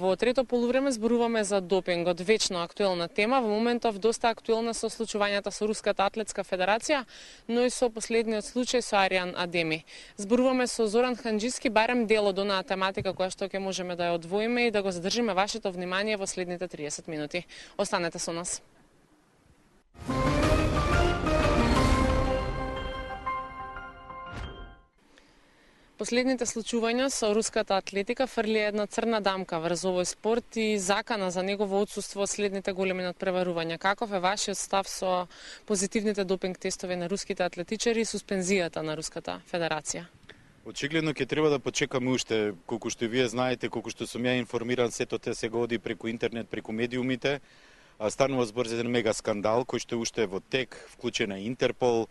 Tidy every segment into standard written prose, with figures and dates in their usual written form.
Во трето полувреме зборуваме за допингот, вечно актуелна тема, во моментов доста актуелна со случувањата со Руската атлетска федерација, но и со последниот случај со Ариан Адеми. Зборуваме со Зоран Ханџиски, барем дел од онаа тематика која што ќе можеме да ја одвоиме и да го задржиме вашето внимание во следните 30 минути. Останете со нас. Последните случувања со руската атлетика фрли една црна дамка врз овој спорт и закана за негово отсуство од следните големи надпреварувања. Каков е вашиот став со позитивните допинг тестови на руските атлетичари и суспензијата на Руската федерација? Очигледно ќе треба да почекаме уште, колку што вие знаете, колку што сум ја информиран, сето те се годи преку интернет, преку медиумите. Станува збор за еден мега скандал кој што уште е во тек, вклучена Интерпол,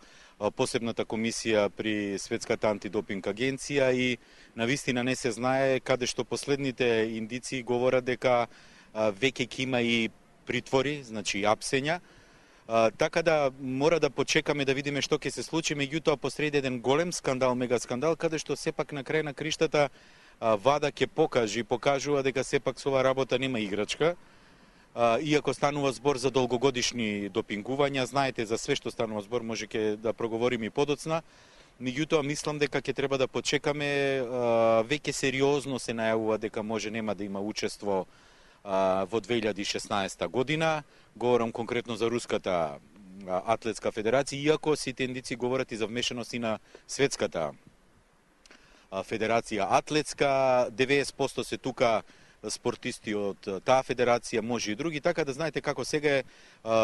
посебната комисија при Светската антидопинг агенција и навистина не се знае, каде што последните индиции говорат дека веќе ќе има и притвори, значи апсења. Така да мора да почекаме да видиме што ќе се случи, меѓутоа посреди еден голем скандал, мега скандал, каде што сепак на крај на криштата ВАДА ќе покажува дека сепак со оваа работа нема играчка. Иако станува збор за долгогодишни допингувања, знаете за све што станува збор, може ќе да проговориме и подоцна. Меѓутоа мислам дека ќе треба да почекаме, веќе сериозно се најавува дека може нема да има учество во 2016 година. Говорам конкретно за Руската атлетска федерација, иако сите индици говорат и за вмешаност и на Светската федерација атлетска, 90% се тука спортисти од таа федерација, може и други, така да знаете како сега е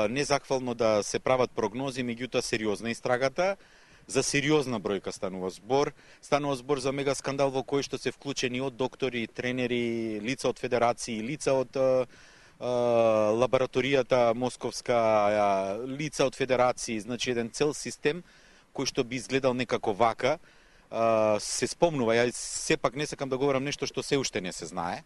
незахвално да се прават прогнози, меѓутоа сериозна истрагата, за сериозна бројка станува збор за мега скандал во кој што се вклучени од доктори, тренери, лица од федерации, лица од лабораторијата московска, лица од федерации, значи еден цел систем кој што би изгледал некако вака, се спомнува, ја сепак не сакам да говорам нешто што се уште не се знае,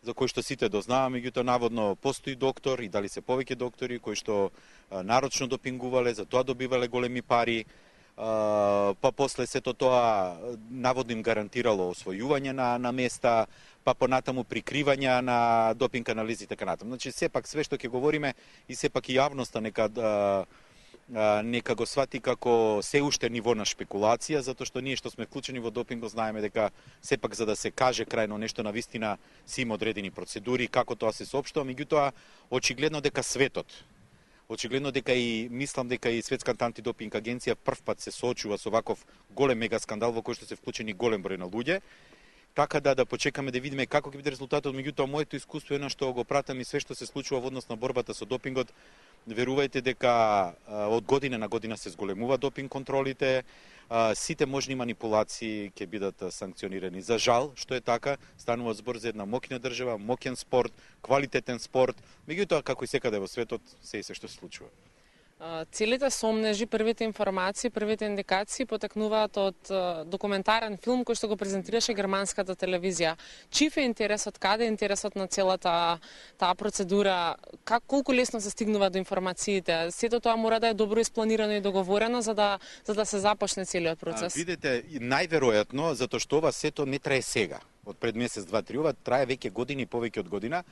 за кој што сите дознаваме, меѓутоа наводно постои доктор и дали се повеќе доктори кои што нарочно допингувале, за тоа добивале големи пари, па после сето тоа наводно им гарантирало освојување на места, па понатаму прикривање на допинг анализи и така натаму. Значи сепак све што ќе говориме и сепак и јавноста нека го свати како се уште ниво на шпекулација, затоа што ние што сме вклучени во допинг знаеме дека сепак за да се каже крајно нешто навистина си има одредени процедури, како тоа се соопштува, меѓутоа очигледно дека светот, очигледно дека и мислам дека и Светската антидопинг агенција прв пат се соочува со ваков голем мега скандал во кој што се вклучени голем број на луѓе. Така да почекаме да видиме како ќе биде резултатот, меѓутоа моето искуство е што го пратам и све што се случува во однос на борбата со допингот. Верувајте дека од година на година се зголемува допинг контролите, сите можни манипулации ќе бидат санкционирани. За жал, што е така, станува збор за една моќна држава, моќен спорт, квалитетен спорт, меѓутоа како и секаде во светот се што се случува. Целите сомнежи, првите информации, првите индикации потекнуваат од документарен филм кој што го презентираше германската телевизија. Чив е интересот, каде е интересот на целата таа процедура, колку лесно се стигнува до информациите? Сето тоа мора да е добро испланирано и договорено за да се започне целиот процес. Видете, најверојатно, затоа што ова сето не трае сега, од пред месец, два, три, ова трае веќе години, повеќе од година,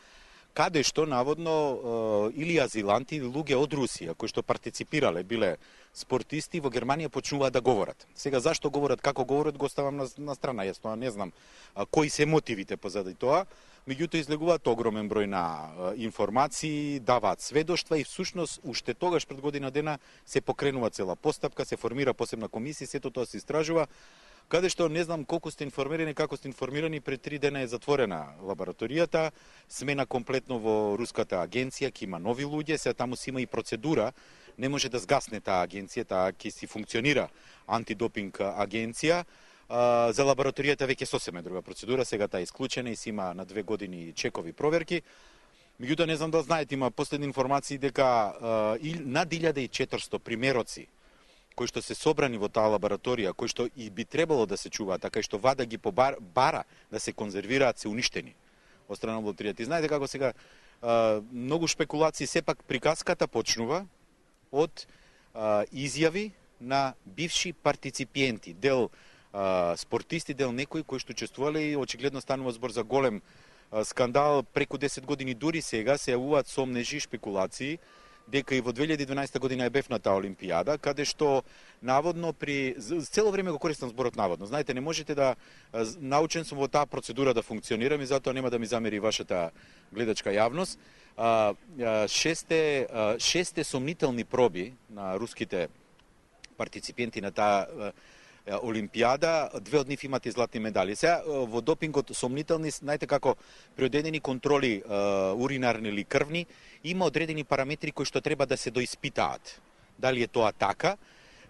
каде што наводно или азиланти или луѓе од Русија кои што партиципирале, биле спортисти во Германија почнуваат да говорат. Сега зашто говорат, како говорат, го ставам на страна, јасно не знам кои се мотивите позади тоа, меѓутоа излегуваат огромен број на информации, даваат сведоштва и всушност уште тогаш пред година дена се покренува цела постапка, се формира посебна комисија, сето тоа се истражува. Каде што не знам колку сте информирани, како сте информирани, пред 3 дена е затворена лабораторијата, смена комплетно во Руската агенција, ќе има нови луѓе, сега таму си има и процедура, не може да згасне таа агенција, таа ќе си функционира антидопинг агенција. За лабораторијата веќе сосема друга процедура, сега таа е исклучена и си има на 2 години чекови проверки. Меѓутоа не знам да знаете, има последни информации дека над 1400 примероци кои што се собрани во таа лабораторија, кои што и би требало да се чуваат, така и што ВАДА ги бара да се конзервираат, се уништени од страна на лабораторијата. И знаете како сега многу шпекулации, сепак приказката почнува од изјави на бивши партиципиенти, дел спортисти, дел некои кои што учествувале и очигледно станува збор за голем скандал преку 10 години, дури сега се јавуваат сомнежи и шпекулации дека и во 2012 година е бев на таа Олимпијада, каде што наводно цело време го користам зборот наводно. Знаете, не можете да научен сум во таа процедура да функционирам и затоа нема да ми замери вашата гледачка јавност. Шесте сомнителни проби на руските партиципенти на таа Олимпијада, две од нив имат и златни медали. Сега во допингот сомнителни, знаете како при одредени контроли уринарни или крвни, има одредени параметри кои што треба да се доиспитаат. Дали е тоа така?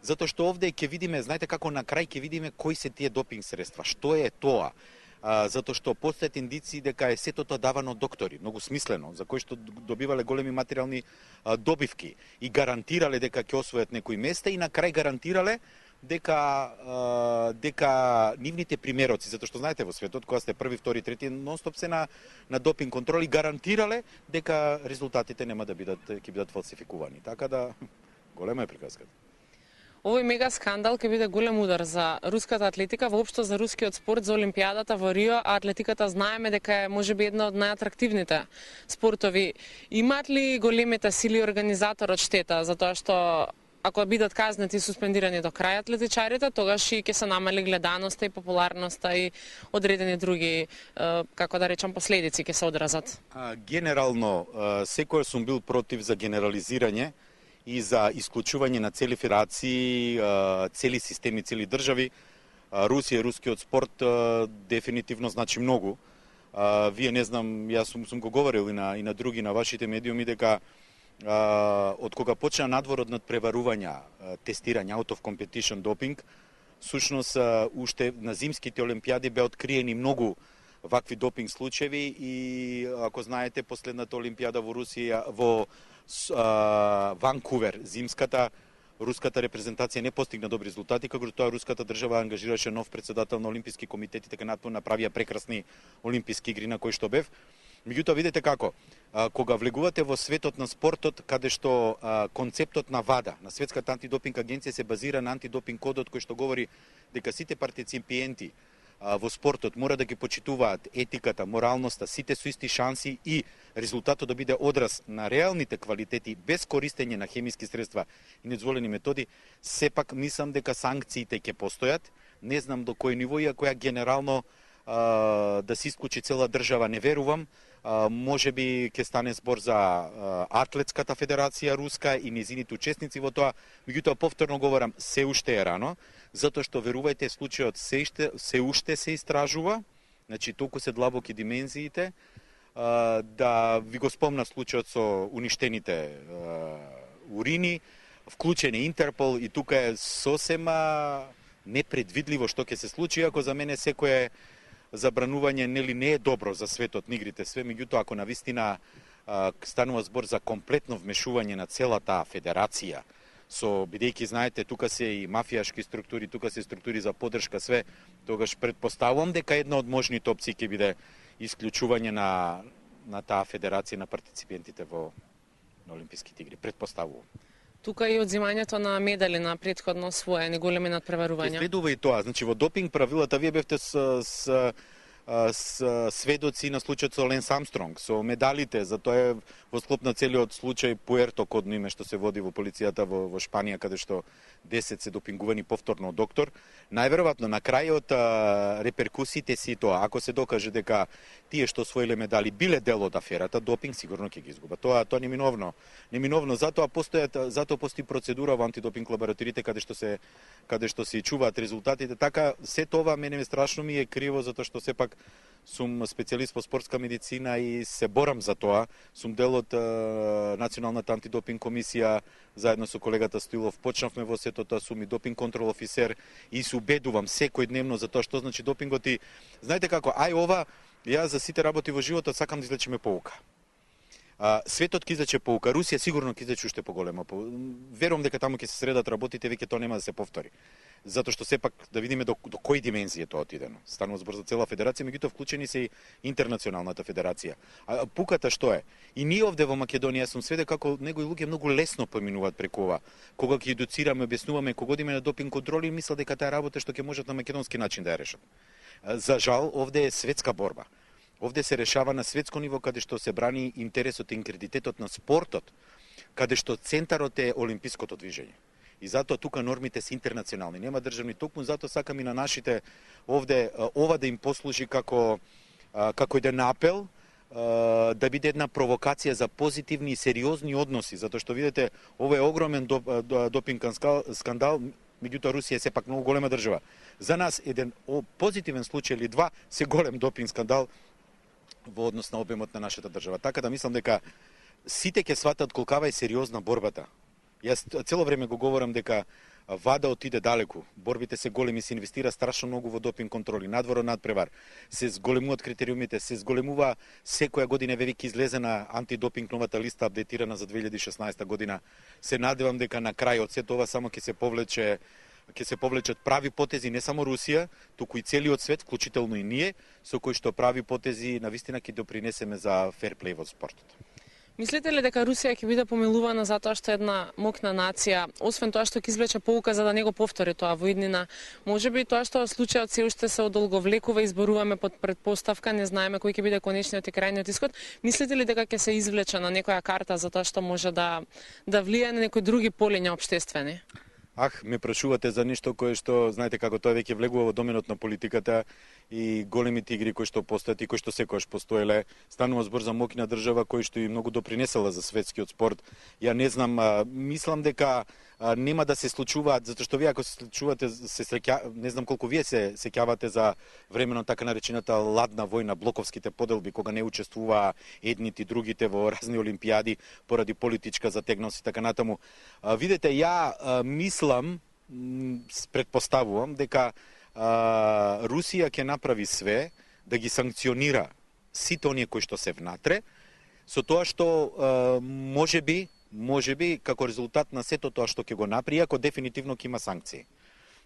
Затоа што овде ќе видиме, знаете како на крај ќе видиме кои се тие допинг средства, што е тоа. Затоа што постојат индиции дека е сето тоа давано од доктори, многу смислено, за кои што добивале големи материјални добивки и гарантирале дека ќе освојат некои места и на крај гарантирале дека нивните примероци, затоа што знаете во светот кога сте први, втори, трети, нонстоп се на допинг контроли, гарантирале дека резултатите нема да ќе бидат фалсификувани. Така да голема е приказката. Овој мега скандал ќе биде голем удар за руската атлетика, воопшто за рускиот спорт, за Олимпијадата во Рио, а атлетиката знаеме дека е можеби една од најатрактивните спортови. Имаат ли големите сили организаторот штета, затоа што ако бидат казнети и суспендирани до крај атлетичарите, тогаш и ќе се намали гледаноста и популарноста и одредени други, како да речам, последици ќе се одразат. Генерално, секој сум бил против за генерализирање и за исклучување на цели федерации, цели системи, цели држави. Русија, рускиот спорт дефинитивно значи многу. Вие не знам, јас сум го говорил и на други, на вашите медиуми, дека од кога почна надворот над преварувања, тестирање, out of competition допинг, сушност уште на зимските олимпијади беа откриени многу вакви допинг случаи и ако знаете последната олимпијада во Русија, во Ванкувер, зимската, руската репрезентација не постигна добри резултати, како тоа руската држава ангажираше нов председател на Олимписки комитет и така натаму направија прекрасни олимписки игри на кои што бев. Меѓутоа видите како, кога влегувате во светот на спортот, каде што концептот на ВАДА, на Светската антидопинг агенција се базира на антидопинг кодот кој што говори дека сите партиципенти во спортот мора да ги почитуваат етиката, моралноста, сите со исти шанси и резултатот да биде одраз на реалните квалитети без користење на хемиски средства и недозволени методи, сепак мислам дека санкциите ќе постојат, не знам до кој ниво, иако ја генерално да се исклучи цела држава не верувам. Може би ќе стане збор за атлетската федерација руска и незините учесници во тоа, меѓутоа повторно говорам, се уште е рано, затоа што верувајте случајот се уште се истражува, значи толку се длабоки димензиите, да ви го спомна случајот со уништените урини, вклучен е Интерпол и тука е сосема непредвидливо што ќе се случи, ако за мене секое забранување нели не е добро за светот на игрите све, меѓутоа ако навистина станува збор за комплетно вмешување на целата федерација, со бидејќи знаете тука се и мафијашки структури, тука се структури за поддршка све, тогаш претпоставувам дека една од можните опции ќе биде исклучување на таа федерација на партиципентите во Олимписките игри, претпоставувам. Тука и одзимањето на медали на претходно освоени големи надпреварувања. Следува и тоа, значи во допинг правилата вие бевте с сведоци на случајот со Ленс Армстронг, со медалите, затоа е во склоп на целиот случај Пуерто, кодно име што се води во полицијата во Шпанија, каде што 10 се допингувани повторно од доктор. Најверојатно на крајот реперкусиите си тоа, ако се докаже дека тие што освоиле медали биле дел од аферата, допинг сигурно ќе ги изгубат. Тоа неминовно. Неминовно, затоа постои процедура во антидопинг лабораториите каде што се чуваат резултатите. Така се тоа мене страшно ми е криво затоа што сепак сум специјалист по спортска медицина и се борам за тоа. Сум дел од Националната антидопинг комисија, заедно со колегата Стоилов почнавме во сето тоа, сум и допинг контрол офисер и се убедувам секојдневно за тоа што значи допингот и знаете како, јас за сите работи во животот сакам да извлечеме поука. Светот ќе извлече поука, Русија сигурно ќе извлече уште поголема поука. Верувам дека таму ќе се средат работите, веќе тоа нема да се повтори. Затоа што сепак да видиме до кои димензија тоа отидено. Станува збор за цела федерација, меѓутоа вклучени се и интернационалната федерација. Пуката што е? И ние овде во Македонија сум сведок како некои луѓе многу лесно поминуваат преку ова. Кога ќе едуцираме, објаснуваме, кога одиме на допинг контроли, мислат дека таа работа што ќе можат на македонски начин да ја решат. За жал, овде е светска борба. Овде се решава на светско ниво, каде што се брани интересот и инкредитетот на спортот, каде што центарот е олимпиското движење. И затоа тука нормите се интернационални, нема државни, токму затоа сакам и на нашите овде ова да им послужи како еден апел, да биде една провокација за позитивни и сериозни односи, затоа што видите, ова е огромен допинг скандал, меѓутоа Русија е сепак многу голема држава. За нас еден позитивен случај или два се голем допинг скандал во однос на обемот на нашата држава. Така да мислам дека сите ќе сватат колкава е сериозна борбата. Јас цело време го говорам дека ВАДА отиде далеку. Борбите се големи, се инвестира страшно многу во допинг контроли, надворо надпревар. Се зголемуваат критериумите, се зголемува секоја година веќе излезена антидопинг новата листа апдейтирана за 2016 година. Се надевам дека на крај од сето ова само ќе се повлечат прави потези не само Русија, туку и целиот свет, вклучително и ние, со кои што прави потези навистина ќе допринесеме за фер плей во спортот. Мислите ли дека Русија ќе биде помилувана затоа што е една моќна нација, освен тоа што ќе извлече поука за да не го повтори тоа во иднина? Можеби тоа што случајот се уште се одолговлекува, изборуваме под претпоставка, не знаеме кој ќе биде конечниот и крајниот исход. Мислите ли дека ќе се извлече на некоја карта затоа што може да влијае на некои други полиња општествени? Ме прашувате за нешто кое што, знаете како тоа веќе влегува во доменот на политиката и големите игри кои што постојат и кои што секогаш постоеле. Станува збор за моќна држава кој што и многу допринесела за светскиот спорт. Ја не знам, мислам дека нема да се случуваат, затоа што вие ако се случувате, не знам колку вие се сеќавате за времено така наречената ладна војна, блоковските поделби, кога не учествуваа едните и другите во разни олимпијади поради политичка затегност и така натаму. Видете, ја мислам, претпоставувам дека Русија ќе направи све да ги санкционира сите оние кои што се внатре, со тоа што можеби како резултат на сето тоа што ќе го направи, иако дефинитивно ќе има санкции.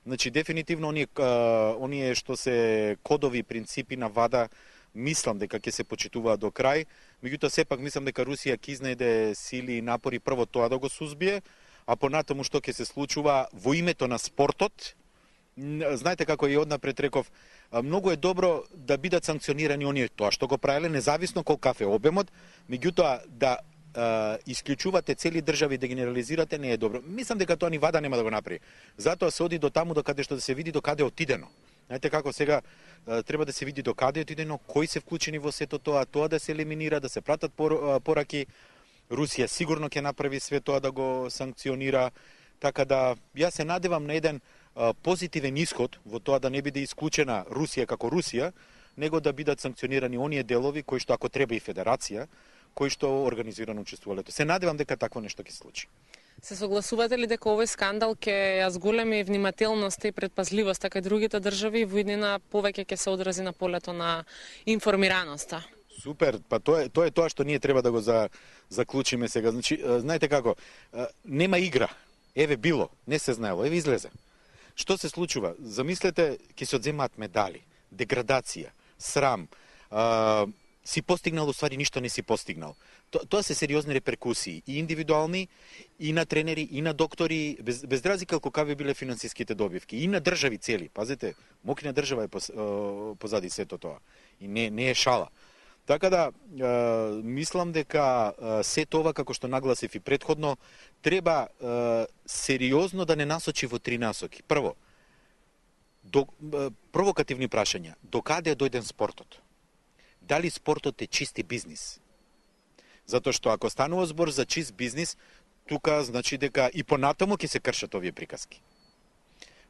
Значи дефинитивно оние што се кодови принципи на ВАДА, мислам дека ќе се почитуваат до крај, меѓутоа сепак мислам дека Русија ќе изнајде сили и напори прво тоа да го сузбие, а понатаму што ќе се случува во името на спортот. Знаете како и однапред реков, многу е добро да бидат санкционирани оние тоа што го правеле, независно колкав е обемот, меѓутоа да исклучувате цели држави да генерализирате не е добро. Мислам дека тоа ни ВАДА нема да го направи. Затоа се оди до таму докаде што да се види докаде отидено. Знаете како сега треба да се види докаде отидено, кои се вклучени во сето тоа да се елиминира, да се пратат пораки. Русија сигурно ќе направи све тоа да го санкционира, така да јас се надевам на еден позитивен исход во тоа да не биде исклучена Русија како Русија, него да бидат санкционирани оние делови кои што ако треба и федерација, кои што организирано учествувалето. Се надевам дека такво нешто ќе случи. Се согласувате ли дека овој скандал ќе ја зголеми внимателноста и предпазливост, така и другите држави во иднина повеќе ќе се одрази на полето на информираноста? Супер, па тоа е тоа што ние треба да го заклучиме сега. Значи, знаете како, нема игра. Еве било, не се знаело, еве излезе. Што се случува? Замислете, ќе се одземаат медали, деградација, срам, си постигнал, уствари ништо не си постигнал. Тоа се сериозни реперкусии, и индивидуални, и на тренери, и на доктори, без разлика колкави биле финансиските добивки, и на држави цели. Пазете, моќна држава е позади сето тоа. И не е шала. Така да, мислам дека сето ова, како што нагласив и претходно, треба сериозно да не насочи во три насоки. Прво, провокативни прашања. Докаде е дојден спортот? Дали спортот е чисти бизнис? Затоа што ако станува збор за чист бизнис, тука значи дека и понатаму ќе се кршат овие приказки.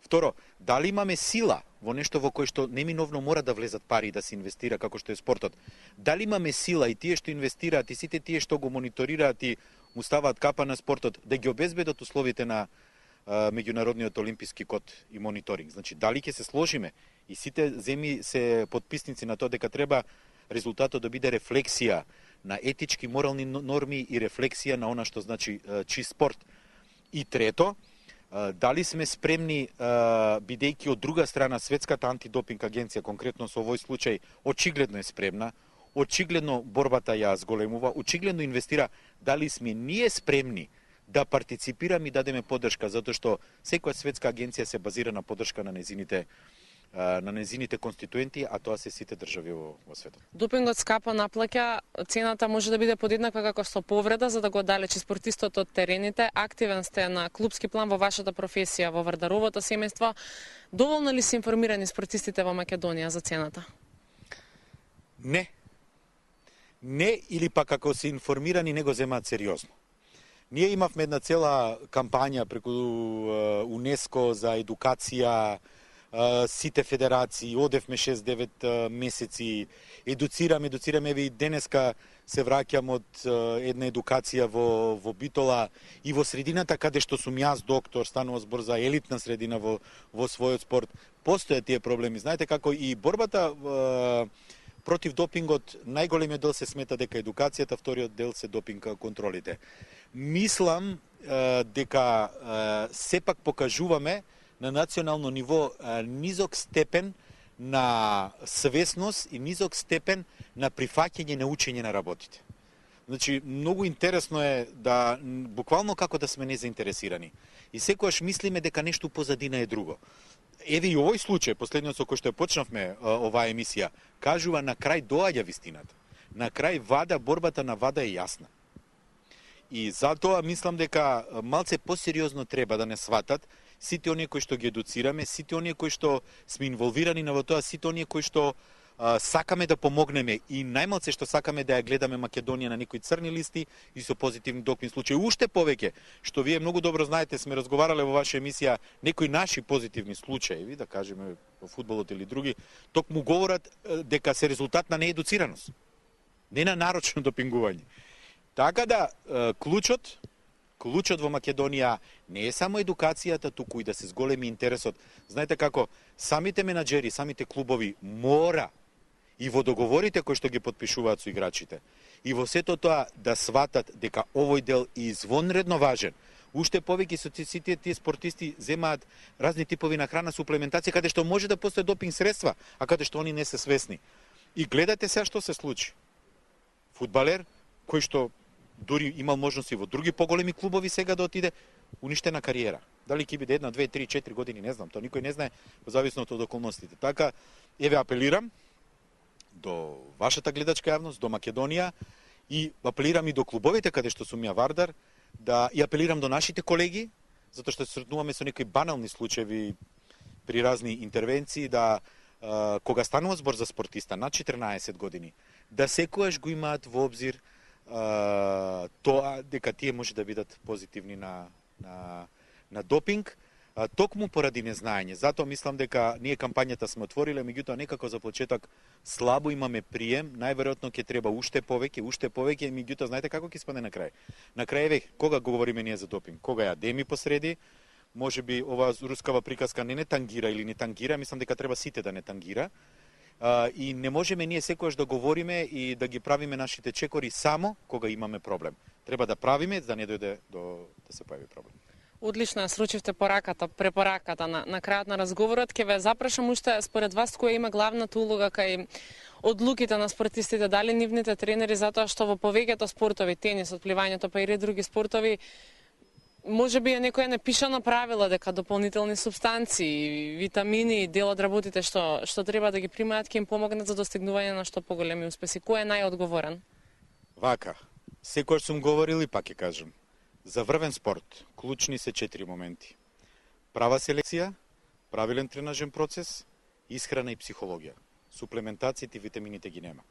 Второ, дали имаме сила во нешто во кое што неминовно мора да влезат пари и да се инвестира како што е спортот? Дали имаме сила и тие што инвестираат и сите тие што го мониторираат и му ставаат капа на спортот да ги обезбедат условите на меѓународниот олимписки код и мониторинг? Значи, дали ќе се сложиме и сите земји се потписници на тоа дека треба резултатот да биде рефлексија на етички, морални норми и рефлексија на она што значи чист спорт. И трето, дали сме спремни, бидејќи од друга страна Светската антидопинг агенција, конкретно со овој случај, очигледно е спремна, очигледно борбата ја зголемува, очигледно инвестира, дали сме ние спремни да партиципираме и дадеме поддршка, затоа што секоја светска агенција се базира на поддршка на незините на незините конституенти, а тоа се сите држави во светот. Допингот скапо наплаќа, цената може да биде подеднаква како со повреда за да го оддалечи спортистот од терените. Активен сте на клубски план во вашата професија, во Вардаровото семејство. Доволно ли се информирани спортистите во Македонија за цената? Не. Не, или пак ако се информирани не го земаат сериозно. Ние имавме една цела кампања преку УНЕСКО за едукација, сите федерации, одевме 6-9 месеци, едуцираме, еве и денеска се враќам од една едукација во Битола и во средината каде што сум јас доктор, станува збор за елитна средина во својот спорт, постојат тие проблеми. Знаете како и борбата против допингот, најголемиот дел се смета дека едукацијата, вториот дел се допинг контролите. Мислам дека сепак покажуваме на национално ниво низок степен на свесност и низок степен на прифаќање на учење на работите. Значи, многу интересно е да, буквално како да сме незаинтересирани. И секогаш мислиме дека нешто позадина е друго. Еве и овој случај, последниот со кој што ја почнавме оваа емисија, кажува на крај доаѓа вистината. На крај борбата на ВАДА е јасна. И затоа мислам дека малце посериозно треба да не сватат сите оние кои што ги едуцираме, сите оние кои што сме инволвирани во тоа, сите оние кои што сакаме да помогнеме и најмалце што сакаме да ја гледаме Македонија на некои црни листи и со позитивни допинг случаи. Уште повеќе, што вие многу добро знаете, сме разговарале во ваша емисија, некои наши позитивни случаи, да кажеме во фудбалот или други, токму говорат дека се резултат на неедуцираност, не на нарочно допингување. Така да, клучот во Македонија не е само едукацијата, туку и да се зголеми интересот. Знаете како, самите менаџери, самите клубови мора и во договорите кои што ги потпишуваат со играчите, и во сето тоа да сватат дека овој дел е извонредно важен. Уште повеќе со сите тие спортисти земаат разни типови на храна, суплементација, каде што може да постои допинг средства, а каде што они не се свесни. И гледате сега што се случи. Фудбалер кој што дури имал можности во други поголеми клубови сега да отиде, уништена кариера. Дали ќе биде 1, 2, 3, 4 години, не знам, тоа никој не знае, во зависност од околностите. Така, еве апелирам до вашата гледачка јавност, до Македонија и апелирам и до клубовите каде што сум ја Вардар, да и апелирам до нашите колеги, затоа што се сретнуваме со некои банални случаи при разни интервенции, да кога станува збор за спортиста над 14 години, да секогаш го имаат во обзир тоа дека тие може да бидат позитивни на допинг, токму поради незнаење. Затоа мислам дека ние кампањата сме отвориле, меѓутоа некако за почеток слабо имаме прием, најверојатно ќе треба уште повеќе, меѓутоа знаете како ќе спане на крај? На крај еве кога говориме ние за допинг, кога ја деми посреди, може би оваа рускава приказка не тангира или не тангира, мислам дека треба сите да не тангира. И не можеме ние секогаш да говориме и да ги правиме нашите чекори само кога имаме проблем. Треба да правиме за да не дојде да се појави проблем. Одлично ја сручивте препораката на крајот на разговорот. Ќе ве запрашам уште според вас која има главната улога кај одлуките на спортистите, дали нивните тренери, затоа што во повеќето спортови, тенисот, пливањето, па и ред други спортови, може би е некоја непишано правило дека дополнителни субстанции, витамини, дел од работите што треба да ги примаат ќе им помогнат за достигнување на што поголеми успеси. Кој е најодговорен? Вака, секој сум говорил и пак ќе кажам. За врвен спорт, клучни се 4 моменти. Права селекција, правилен тренажен процес, исхрана и психологија. Суплементациите и витамините ги нема.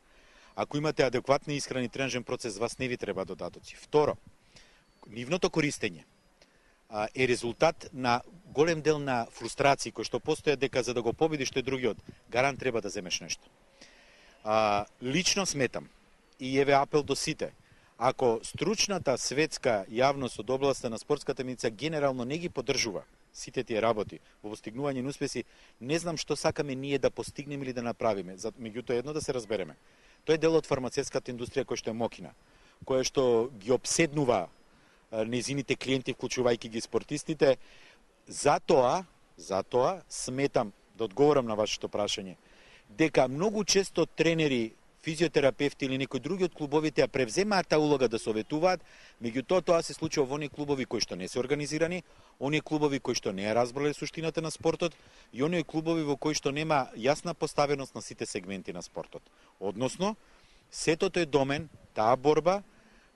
Ако имате адекватни исхрани и тренажен процес, вас не ви треба додатоци. Второ, нивното користење е резултат на голем дел на фрустрации кои што постојат дека за да го победиш тој другиот, гарант треба да земеш нешто. Лично сметам и еве апел до сите, ако стручната светска јавност од областа на спортската медицина генерално не ги поддржува сите тие работи во постигнување на успеси, не знам што сакаме ние да постигнеме или да направиме. Меѓутоа едно да се разбереме. Тој е дел од фармацевската индустрија која што е мокина, која што ги обседнува незините клиенти, вклучувајќи ги спортистите. Затоа сметам, да одговорам на вашето прашање, дека многу често тренери физиотерапевти или некои други од клубовите ја превземаат таа улога да советуваат, меѓутоа тоа се случува во оние клубови кои што не се организирани, оние клубови кои што не ја разбрале суштината на спортот и оние клубови во кои што нема јасна поставеност на сите сегменти на спортот. Односно, сето тој домен, таа борба,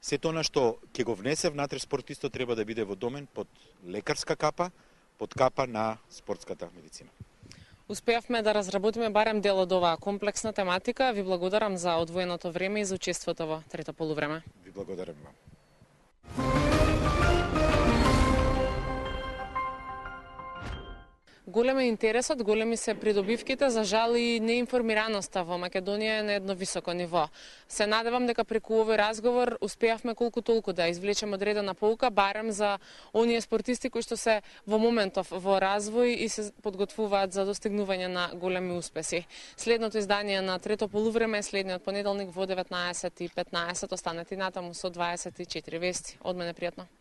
сето она што ќе го внесе внатре спортистот треба да биде во домен под лекарска капа, под капа на спортската медицина. Успеавме да разработиме барем дел од оваа комплексна тематика. Ви благодарам за одвоеното време и за учеството во трето полувреме. Ви благодарам вам. Голем е интересот, големи се придобивките, за жал и неинформираноста во Македонија е на едно високо ниво. Се надевам дека преку овој разговор успеавме колку толку да извлечеме одредена поука, барем за оние спортисти кои што се во моментов во развој и се подготвуваат за достигнување на големи успеси. Следното издание на трето полувреме е следниот понеделник во 19:15. Останете натаму со 24 вести. Од мене пријатно.